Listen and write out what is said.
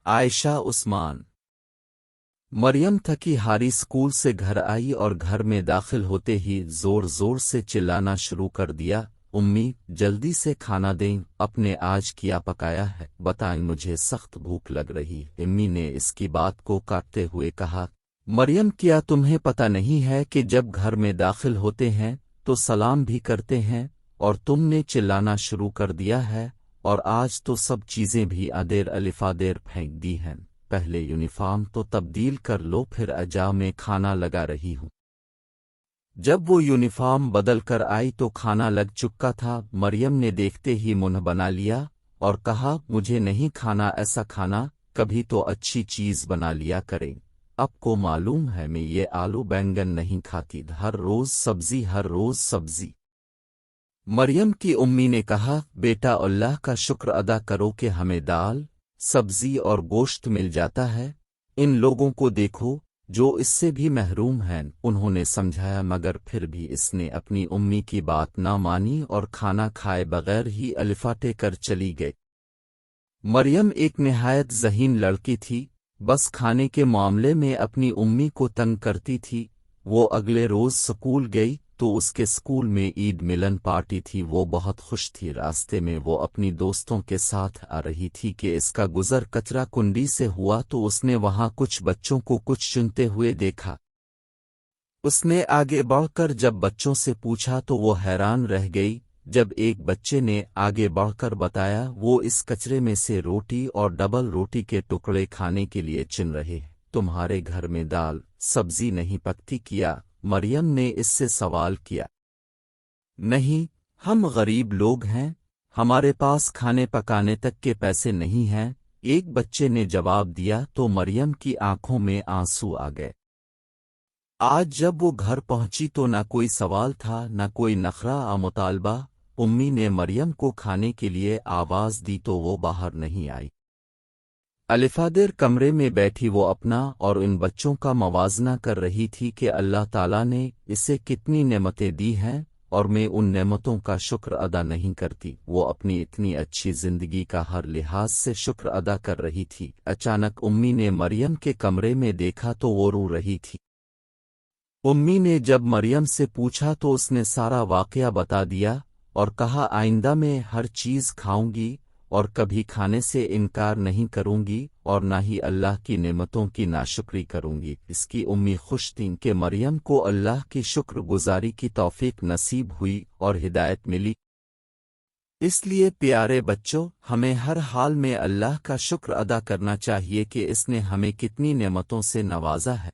عائشہ عثمان مریم تھکی ہاری school سے گھر آئی اور گھر میں داخل ہوتے ہی زور زور سے چلانا شروع کر دیا۔ امی جلدی سے کھانا دیں، اپنے آج کیا پکایا ہے بتائیں، مجھے سخت بھوک لگ رہی۔ امی نے اس کی بات کو کاٹتے ہوئے کہا، مریم کیا تمہیں پتہ نہیں ہے کہ جب گھر میں داخل ہوتے ہیں تو سلام بھی کرتے ہیں، اور تم نے چلانا شروع کر دیا ہے، اور آج تو سب چیزیں بھی ادیر الفادیر پھینک دی ہیں۔ پہلے یونیفارم تو تبدیل کر لو، پھر اجا میں کھانا لگا رہی ہوں۔ جب وہ یونیفارم بدل کر آئی تو کھانا لگ چکا تھا۔ مریم نے دیکھتے ہی منہ بنا لیا اور کہا، مجھے نہیں کھانا ایسا کھانا، کبھی تو اچھی چیز بنا لیا کریں۔ آپ کو معلوم ہے میں یہ آلو بینگن نہیں کھاتی، ہر روز سبزی ہر روز سبزی۔ مریم کی امی نے کہا، بیٹا اللہ کا شکر ادا کرو کہ ہمیں دال، سبزی اور گوشت مل جاتا ہے۔ ان لوگوں کو دیکھو جو اس سے بھی محروم ہیں۔ انہوں نے سمجھایا مگر پھر بھی اس نے اپنی امی کی بات نہ مانی اور کھانا کھائے بغیر ہی الفاٹے کر چلی گئی۔ مریم ایک نہایت ذہین لڑکی تھی، بس کھانے کے معاملے میں اپنی امی کو تنگ کرتی تھی۔ وہ اگلے روز سکول گئی تو اس کے سکول میں عید ملن پارٹی تھی۔ وہ بہت خوش تھی۔ راستے میں وہ اپنی دوستوں کے ساتھ آ رہی تھی کہ اس کا گزر کچرا کنڈی سے ہوا تو اس نے وہاں کچھ بچوں کو کچھ چنتے ہوئے دیکھا۔ اس نے آگے بڑھ کر جب بچوں سے پوچھا تو وہ حیران رہ گئی جب ایک بچے نے آگے بڑھ کر بتایا وہ اس کچرے میں سے روٹی اور ڈبل روٹی کے ٹکڑے کھانے کے لیے چن رہے ہیں۔ تمہارے گھر میں دال سبزی نہیں پکتی کیا؟ مریم نے اس سے سوال کیا۔ نہیں، ہم غریب لوگ ہیں، ہمارے پاس کھانے پکانے تک کے پیسے نہیں ہیں، ایک بچے نے جواب دیا تو مریم کی آنکھوں میں آنسو آ گئے۔ آج جب وہ گھر پہنچی تو نہ کوئی سوال تھا نہ کوئی نخرہ مطالبہ۔ امی نے مریم کو کھانے کے لیے آواز دی تو وہ باہر نہیں آئی۔ الفادر کمرے میں بیٹھی وہ اپنا اور ان بچوں کا موازنہ کر رہی تھی کہ اللہ تعالیٰ نے اسے کتنی نعمتیں دی ہیں اور میں ان نعمتوں کا شکر ادا نہیں کرتی۔ وہ اپنی اتنی اچھی زندگی کا ہر لحاظ سے شکر ادا کر رہی تھی۔ اچانک امی نے مریم کے کمرے میں دیکھا تو وہ رو رہی تھی۔ امی نے جب مریم سے پوچھا تو اس نے سارا واقعہ بتا دیا اور کہا، آئندہ میں ہر چیز کھاؤں گی اور کبھی کھانے سے انکار نہیں کروں گی اور نہ ہی اللہ کی نعمتوں کی ناشکری کروں گی۔ اس کی امی خوش تھیں کہ مریم کو اللہ کی شکر گزاری کی توفیق نصیب ہوئی اور ہدایت ملی۔ اس لیے پیارے بچوں، ہمیں ہر حال میں اللہ کا شکر ادا کرنا چاہیے کہ اس نے ہمیں کتنی نعمتوں سے نوازا ہے۔